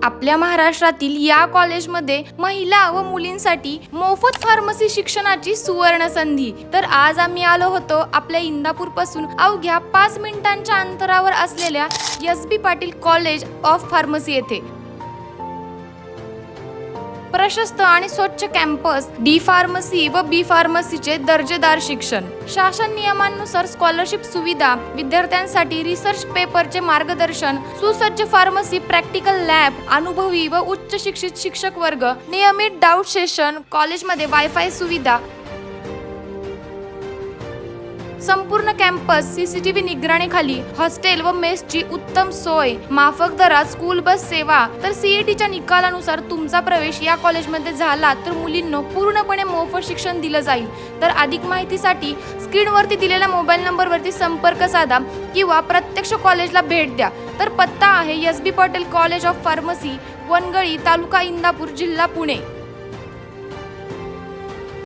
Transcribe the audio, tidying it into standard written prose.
आपल्या महाराष्ट्रातील या कॉलेजमध्ये महिला व मुलींसाठी मोफत फार्मसी शिक्षणाची सुवर्ण संधी। तर आज आम्ही आलो होतो आपल्या इंदापूर पासून अवघ्या 5 मिनिटांच्या अंतरावर असलेल्या S.B.. Patil college of pharmacy येथे। प्रशस्त आणि स्वच्छ कॅम्पस, डी फार्मसी व बी फार्मसीचे दर्जेदार शिक्षण, शासन नियमांनुसार स्कॉलरशिप सुविधा, विद्यार्थ्यांसाठी रिसर्च पेपरचे मार्गदर्शन, सुसज्ज फार्मसी प्रॅक्टिकल लॅब, अनुभवी व उच्च शिक्षित शिक्षक वर्ग, नियमित डाऊट सेशन, कॉलेजमध्ये वायफाय सुविधा, संपूर्ण कॅम्पस सीसीटीव्ही निगराणीखाली, हॉस्टेल व मेसची उत्तम सोय, माफक दरात स्कूल बस सेवा। तर सीईटीच्या निकालानुसार तुमचा प्रवेश या कॉलेजमध्ये झाला तर मुलींना पूर्णपणे मोफत शिक्षण दिलं जाईल। तर अधिक माहितीसाठी स्क्रीनवरती दिलेल्या मोबाईल नंबरवरती संपर्क साधा किंवा प्रत्यक्ष कॉलेजला भेट द्या। तर पत्ता आहे S B. Patil college of pharmacy, Vangali, तालुका इंदापूर, जिल्हा पुणे।